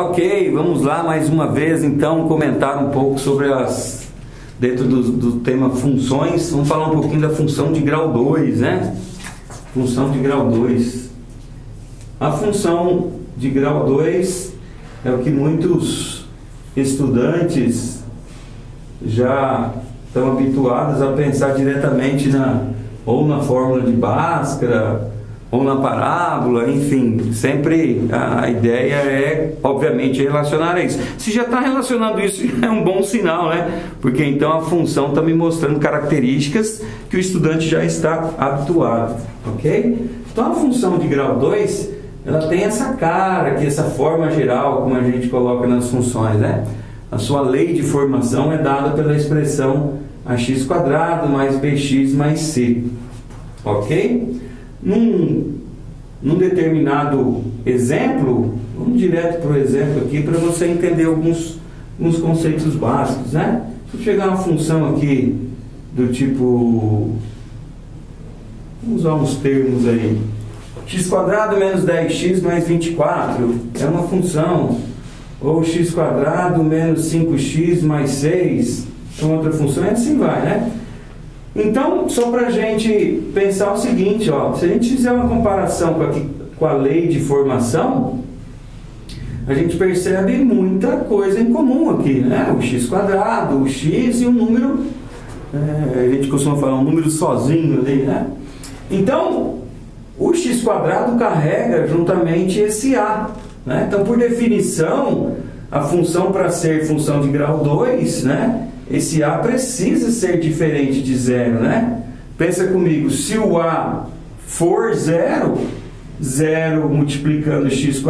Ok, vamos lá mais uma vez então comentar um pouco sobre dentro do tema funções. Vamos falar um pouquinho da função de grau 2, né? Função de grau 2. A função de grau 2 é o que muitos estudantes já estão habituados a pensar diretamente ou na fórmula de Bhaskara ou na parábola, enfim, sempre a ideia é, obviamente, relacionar a isso. Se já está relacionado isso, é um bom sinal, né? Porque então a função está me mostrando características que o estudante já está habituado, ok? Então a função de grau 2, ela tem essa cara aqui, essa forma geral, como a gente coloca nas funções, né? A sua lei de formação é dada pela expressão ax² mais bx mais c, ok? Num determinado exemplo, vamos direto para o exemplo aqui para você entender alguns conceitos básicos, né? Se eu chegar uma função aqui do tipo, vamos usar uns termos aí, x² menos 10x mais 24 é uma função, ou x² menos 5x mais 6 é outra função, e assim vai, né? Então, só para a gente pensar o seguinte, ó, se a gente fizer uma comparação com a lei de formação, a gente percebe muita coisa em comum aqui, né? O x², o x e o número, a gente costuma falar um número sozinho ali, né? Então, o x² carrega juntamente esse a, né? Então, por definição, a função para ser função de grau 2, né? Esse a precisa ser diferente de zero, né? Pensa comigo, se o a for zero, zero multiplicando x²,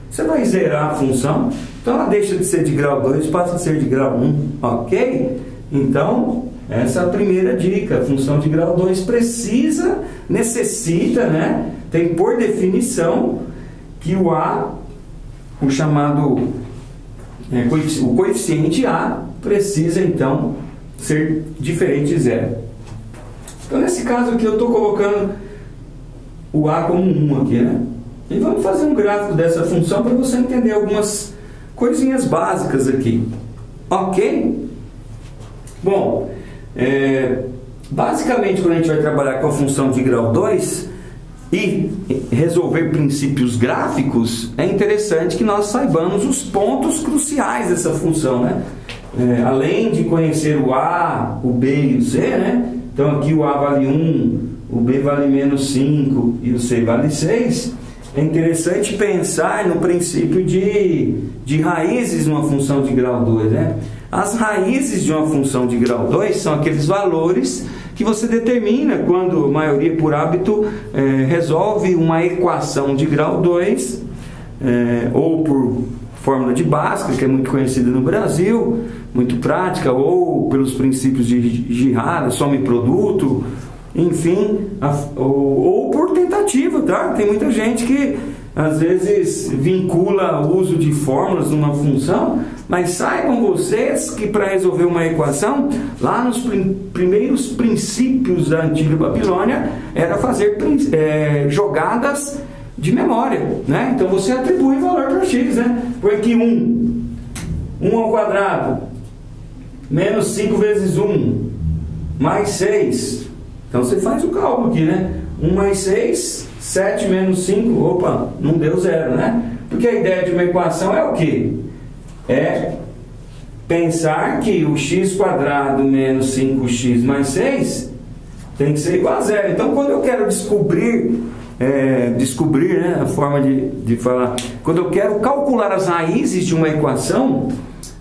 você vai zerar a função. Então ela deixa de ser de grau 2 e passa a ser de grau 1, ok? Então, essa é a primeira dica. A função de grau 2 necessita, né? Tem por definição que o a, o chamado o coeficiente a, precisa então ser diferente de zero. Então nesse caso aqui eu estou colocando o a como 1 aqui, né? E vamos fazer um gráfico dessa função para você entender algumas coisinhas básicas aqui, ok? Bom, basicamente quando a gente vai trabalhar com a função de grau 2 e resolver princípios gráficos, é interessante que nós saibamos os pontos cruciais dessa função, né? Além de conhecer o a, o b e o c, né? Então aqui o a vale 1, o b vale menos 5 e o c vale 6. É interessante pensar no princípio de raízes numa função de grau 2, né? As raízes de uma função de grau 2 são aqueles valores que você determina quando a maioria por hábito resolve uma equação de grau 2, ou por fórmula de Bhaskara, que é muito conhecida no Brasil, muito prática, ou pelos princípios de Girard, soma e produto, enfim, ou por tentativa, tá? Tem muita gente que às vezes vincula o uso de fórmulas numa função, mas saibam vocês que para resolver uma equação, lá nos primeiros princípios da antiga Babilônia, era fazer jogadas de memória, né? Então você atribui valor para x, né? Por aqui 1 ao quadrado, menos 5 vezes 1, mais 6. Então você faz o cálculo aqui, né? 1 mais 6, 7 menos 5, opa, não deu zero, né? Porque a ideia de uma equação é o quê? É pensar que o x² menos 5x mais 6 tem que ser igual a zero. Então quando eu quero descobrir, né, a forma de falar, quando eu quero calcular as raízes de uma equação,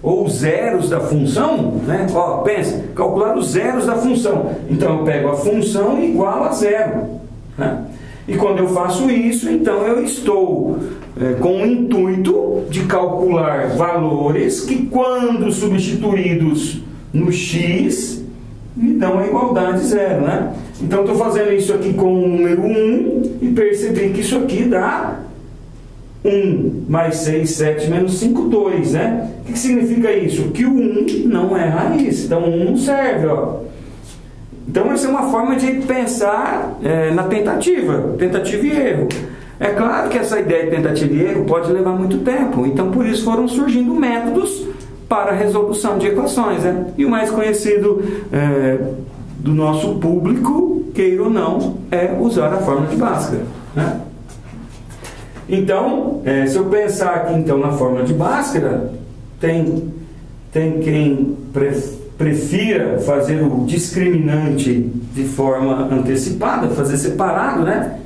ou os zeros da função, né? Ó, pensa, calcular os zeros da função. Então eu pego a função igual a zero, né? E quando eu faço isso, então eu estou com o intuito de calcular valores que, quando substituídos no x, me dão a igualdade zero, né? Então estou fazendo isso aqui com o número 1 e percebi que isso aqui dá 1 mais 6, 7 menos 5, 2, né? O que significa isso? Que o 1 não é raiz, então o 1 não serve, ó. Então essa é uma forma de pensar na tentativa e erro. É claro que essa ideia de tentativa e erro pode levar muito tempo, então por isso foram surgindo métodos para a resolução de equações, né? E o mais conhecido do nosso público, queira ou não, é usar a fórmula de Bhaskara, né? Então, se eu pensar aqui então na fórmula de Bhaskara, tem quem prefira fazer o discriminante de forma antecipada, fazer separado, né?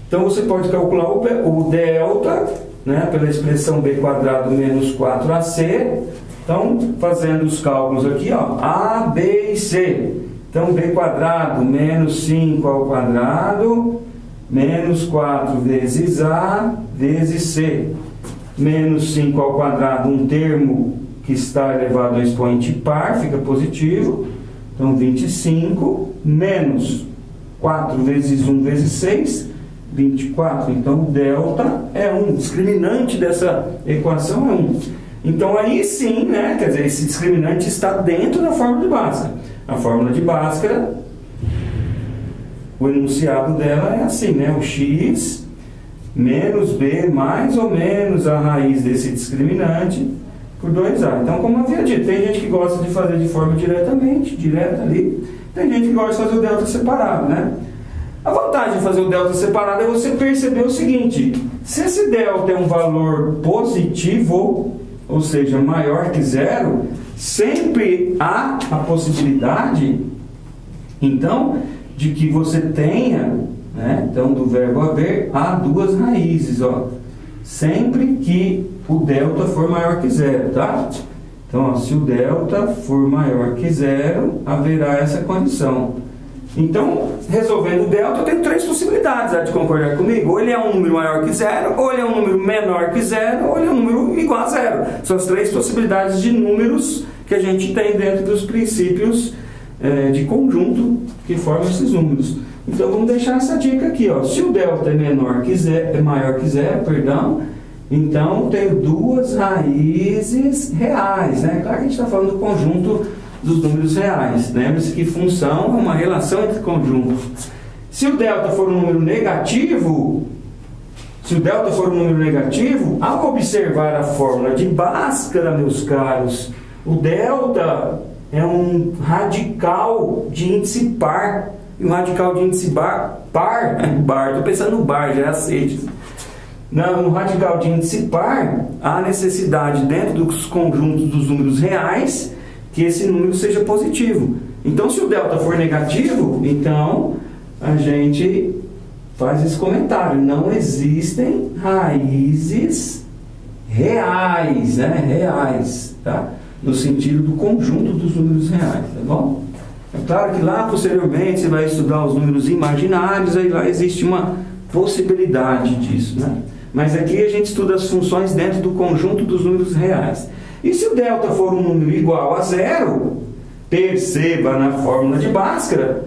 Então você pode calcular o delta, né, pela expressão b quadrado menos 4ac. Então, fazendo os cálculos aqui, ó, a, b e c. Então, b quadrado menos 5 ao quadrado menos 4 vezes a vezes c. Menos 5 ao quadrado, um termo que está elevado a expoente par, fica positivo. Então, 25 menos 4 vezes 1 vezes 6, 24. Então, o delta é 1. O discriminante dessa equação é 1. Então, aí sim, né, quer dizer, esse discriminante está dentro da fórmula de Bhaskara. A fórmula de Bhaskara, o enunciado dela é assim, né? O x menos b mais ou menos a raiz desse discriminante por 2a. Então, como eu havia dito, tem gente que gosta de fazer de forma direta ali. Tem gente que gosta de fazer o delta separado, né? A vantagem de fazer o delta separado é você perceber o seguinte: se esse delta é um valor positivo, ou seja, maior que zero, sempre há a possibilidade, então, de que você tenha, né, então, do verbo haver, há duas raízes, ó, sempre que o delta for maior que zero, tá? Então, ó, se o delta for maior que zero, haverá essa condição. Então, resolvendo o delta, eu tenho três possibilidades, de concordar comigo. Ou ele é um número maior que zero, ou ele é um número menor que zero, ou ele é um número igual a zero. São as três possibilidades de números que a gente tem dentro dos princípios de conjunto que formam esses números. Então, vamos deixar essa dica aqui, ó. Se o delta é maior que zero, perdão, então tenho duas raízes reais, né? Claro que a gente está falando do conjunto dos números reais. Lembre-se que função é uma relação entre conjuntos. Se o delta for um número negativo, ao observar a fórmula de Bhaskara, meus caros, o delta é um radical de índice par. E um radical de índice estou pensando no bar, já é a sede. No radical de índice par, há necessidade dentro dos conjuntos dos números reais que esse número seja positivo. Então, se o delta for negativo, então a gente faz esse comentário: não existem raízes reais, né? Reais, tá? No sentido do conjunto dos números reais, tá bom? É claro que lá posteriormente você vai estudar os números imaginários, aí lá existe uma possibilidade disso, né? Mas aqui a gente estuda as funções dentro do conjunto dos números reais. E se o delta for um número igual a zero, perceba na fórmula de Bhaskara,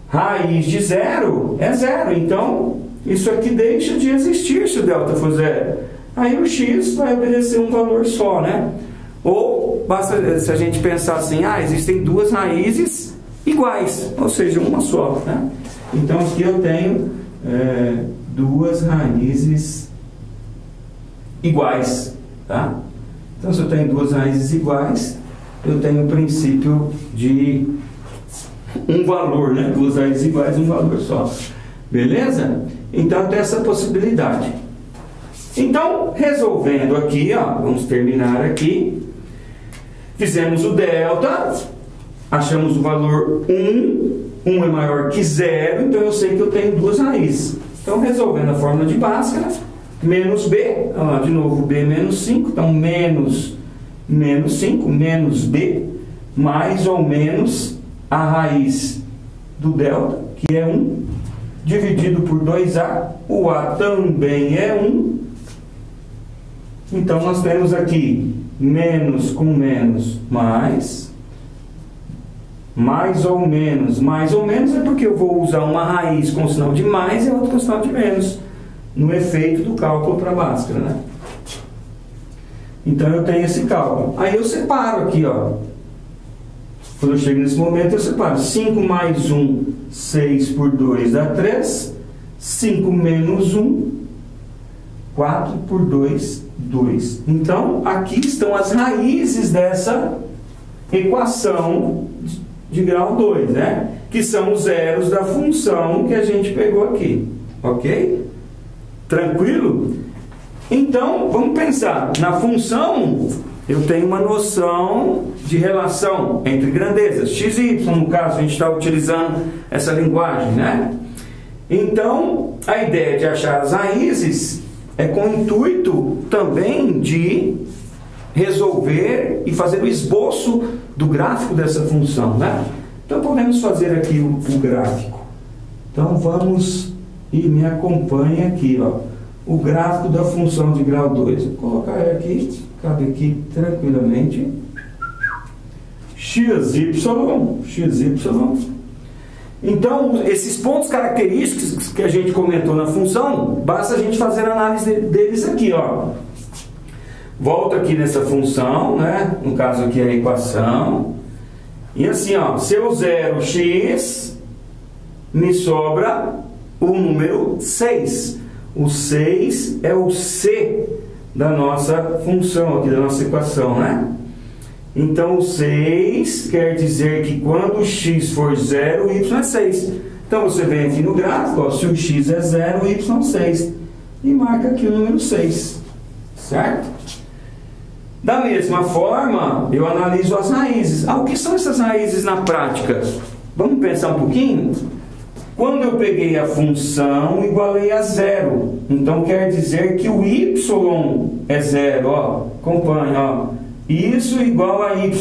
raiz de zero é zero. Então, isso aqui deixa de existir se o delta for zero. Aí o x vai obedecer um valor só, né? Ou, basta, se a gente pensar assim, existem duas raízes iguais, ou seja, uma só, né? Então, aqui eu tenho duas raízes iguais, tá? Então, se eu tenho duas raízes iguais, eu tenho o princípio de um valor, né? Duas raízes iguais, um valor só. Beleza? Então, tem essa possibilidade. Então, resolvendo aqui, ó, vamos terminar aqui. Fizemos o delta, achamos o valor 1. 1 é maior que 0, então eu sei que eu tenho duas raízes. Então, resolvendo a fórmula de Bhaskara, menos b, de novo, b menos 5, então menos 5, menos b, mais ou menos a raiz do delta, que é 1, dividido por 2a, o a também é 1, então nós temos aqui menos com menos mais ou menos é porque eu vou usar uma raiz com sinal de mais e outra com sinal de menos, no efeito do cálculo para Bhaskara, né? Então eu tenho esse cálculo. Aí eu separo aqui, ó. Quando eu chego nesse momento, eu separo 5 mais 1, 6 por 2 dá 3. 5 menos 1, 4 por 2, 2. Então, aqui estão as raízes dessa equação de grau 2, né? Que são os zeros da função que a gente pegou aqui. Ok? Tranquilo? Então, vamos pensar. Na função, eu tenho uma noção de relação entre grandezas. X e Y, no caso, a gente está utilizando essa linguagem, né? Então, a ideia de achar as raízes é com o intuito também de resolver e fazer o esboço do gráfico dessa função, né? Então, podemos fazer aqui o gráfico. Então, vamos e me acompanhe aqui, ó. O gráfico da função de grau 2. Vou colocar aqui, cabe aqui tranquilamente. XY. Então, esses pontos característicos que a gente comentou na função, basta a gente fazer a análise deles aqui, ó. Volto aqui nessa função, né? No caso aqui a equação. E assim, ó, se eu zero x, me sobra o número 6. O 6 é o C da nossa função aqui, da nossa equação, né? Então, o 6 quer dizer que quando o x for 0, o y é 6. Então, você vem aqui no gráfico, ó, se o x é 0, o y é 6. E marca aqui o número 6. Certo? Da mesma forma, eu analiso as raízes. O que são essas raízes na prática? Vamos pensar um pouquinho? Quando eu peguei a função, igualei a 0. Então, quer dizer que o y é 0. Ó, acompanha, ó. Isso igual a y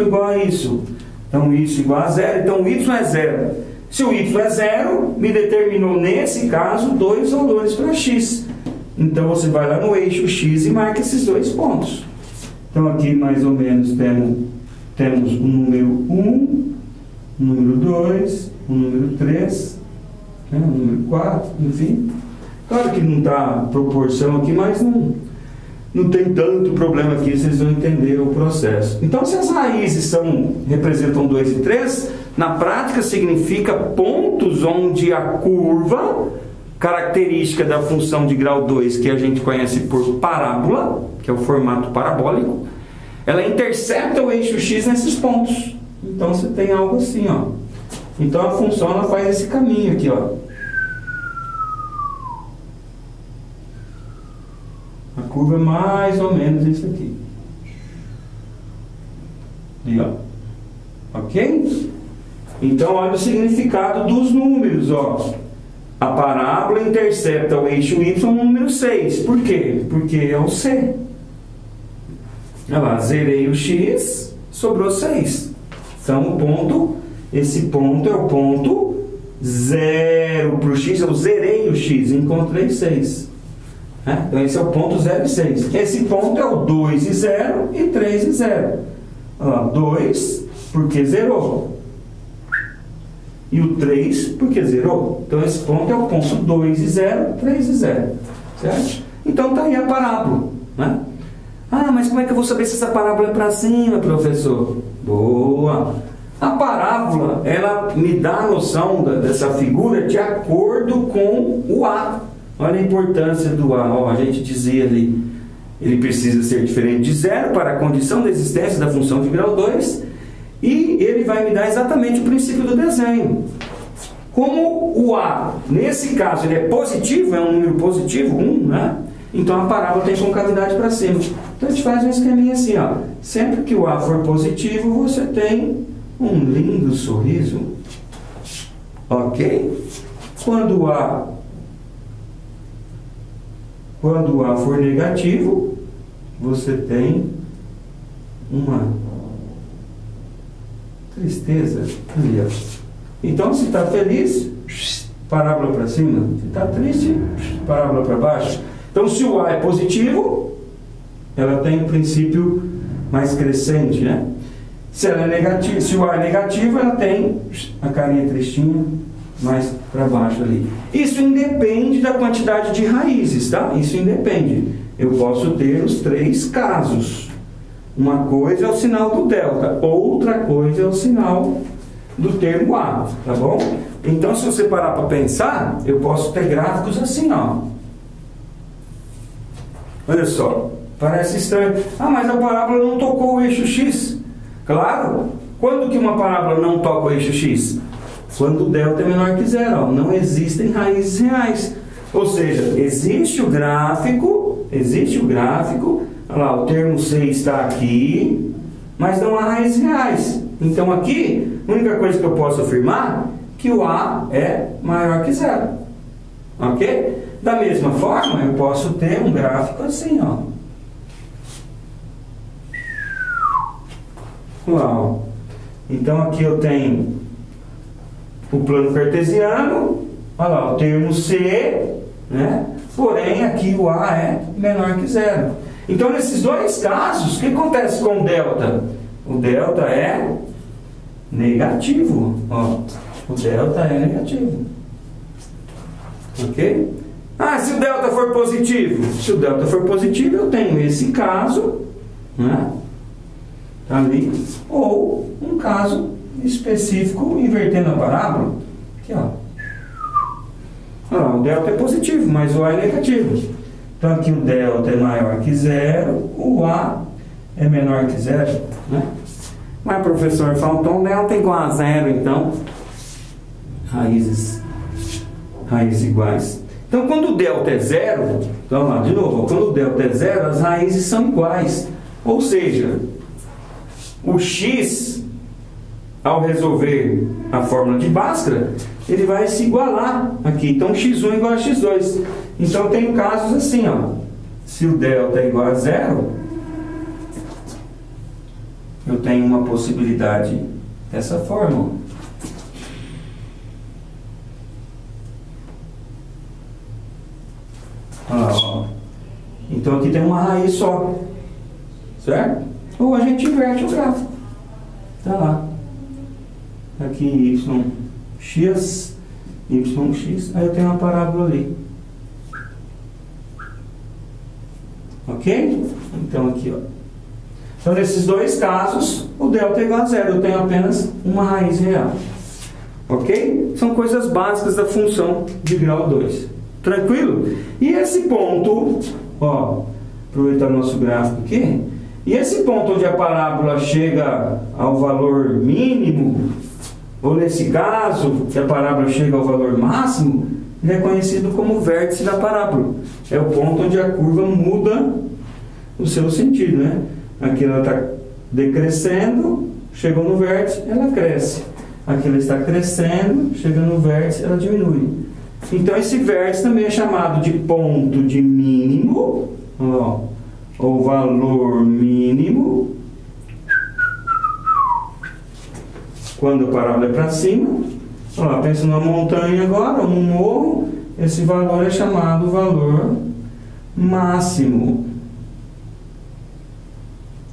igual a isso. Então, isso igual a 0. Então, o y é 0. Se o y é 0, me determinou, nesse caso, 2 valores para x. Então, você vai lá no eixo x e marca esses 2 pontos. Então, aqui, mais ou menos, temos o número 1, o número 2, o número 3, né, o número 4, enfim. Claro que não está proporção aqui, mas não tem tanto problema aqui, vocês vão entender o processo. Então, se as raízes representam 2 e 3, na prática significa pontos onde a curva, característica da função de grau 2, que a gente conhece por parábola, que é o formato parabólico, ela intercepta o eixo x nesses pontos. Então, você tem algo assim, ó. Então, a função ela faz esse caminho aqui, ó. A curva é mais ou menos isso aqui. E, ó. Ok? Então, olha o significado dos números, ó. A parábola intercepta o eixo y no número 6. Por quê? Porque é o C. Olha lá, zerei o x, sobrou 6. Então, esse ponto é o ponto 0 para o x. Eu zerei o x, encontrei 6. Então, esse é o ponto 0 e 6. Esse ponto é o 2 e 0 e 3 e 0. Olha lá, 2 porque zerou. E o 3 porque zerou. Então, esse ponto é o ponto 2 e 0, 3 e 0. Certo? Então, está aí a parábola. Né? Mas como é que eu vou saber se essa parábola é para cima, professor? Boa! A parábola, ela me dá a noção dessa figura de acordo com o A. Olha a importância do A. Ó, a gente dizia ali, ele precisa ser diferente de 0 para a condição da existência da função de grau 2. E ele vai me dar exatamente o princípio do desenho. Como o A, nesse caso, ele é positivo, é um número positivo, 1, né? Então a parábola tem concavidade para cima. Então a gente faz um esqueminha assim, ó. Sempre que o A for positivo, você tem um lindo sorriso. Ok? Quando o A for negativo, você tem uma tristeza ali, ó. Então, se está feliz, parábola para cima. Se está triste, parábola para baixo. Então, se o A é positivo, ela tem um princípio mais crescente, né? Se ela é negativa, se o A é negativo, ela tem a carinha tristinha mais para baixo ali. Isso independe da quantidade de raízes, tá? Isso independe. Eu posso ter os 3 casos. Uma coisa é o sinal do delta, outra coisa é o sinal do termo A, tá bom? Então, se você parar para pensar, eu posso ter gráficos assim, ó. Olha só, parece estranho. Ah, mas a parábola não tocou o eixo X. Claro, quando que uma parábola não toca o eixo X? Quando o delta é menor que zero, ó. Não existem raízes reais. Ou seja, existe o gráfico, olha lá, o termo C está aqui, mas não há raízes reais. Então aqui, a única coisa que eu posso afirmar é que o A é maior que zero. Ok? Da mesma forma, eu posso ter um gráfico assim, ó. Uau. Então aqui eu tenho o plano cartesiano, olha lá, o termo C, né? Porém aqui o A é menor que zero. Então nesses dois casos, o que acontece com o delta? O delta é negativo, ó. O delta é negativo. Ok? Ah, se o delta for positivo? Se o delta for positivo, eu tenho esse caso, né? Ali, ou um caso específico invertendo a parábola. Aqui, ó. Olha lá, o delta é positivo, mas o A é negativo. Então aqui o delta é maior que zero, o A é menor que zero, né? Mas professor, faltou um delta igual a zero, então raízes iguais. Então quando o delta é zero, vamos lá de novo, quando o delta é zero, as raízes são iguais. Ou seja, o x, ao resolver a fórmula de Bhaskara, ele vai se igualar aqui. Então x1 igual a x2. Então tem casos assim, ó. Se o delta é igual a zero, eu tenho uma possibilidade dessa fórmula. Ó. Então aqui tem uma raiz só, certo? Ou a gente inverte o gráfico. Tá lá. Aqui yx, aí eu tenho uma parábola ali. Ok? Então aqui, ó. Então nesses dois casos, o delta é igual a zero. Eu tenho apenas uma raiz real. Ok? São coisas básicas da função de grau 2. Tranquilo? E esse ponto, ó, aproveitar o nosso gráfico aqui. E esse ponto onde a parábola chega ao valor mínimo, ou nesse caso, que a parábola chega ao valor máximo, ele é conhecido como o vértice da parábola. É o ponto onde a curva muda o seu sentido, né? Aqui ela está decrescendo, chegou no vértice, ela cresce. Aqui ela está crescendo, chega no vértice, ela diminui. Então esse vértice também é chamado de ponto de mínimo, ó, ou valor mínimo, quando a parábola é para cima. Ó, pensa numa montanha agora, ou num morro, esse valor é chamado valor máximo.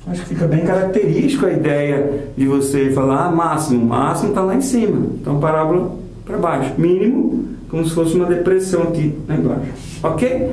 Acho que fica bem característico a ideia de você falar máximo. Máximo está lá em cima, então parábola para baixo. Mínimo, como se fosse uma depressão aqui lá embaixo. Ok?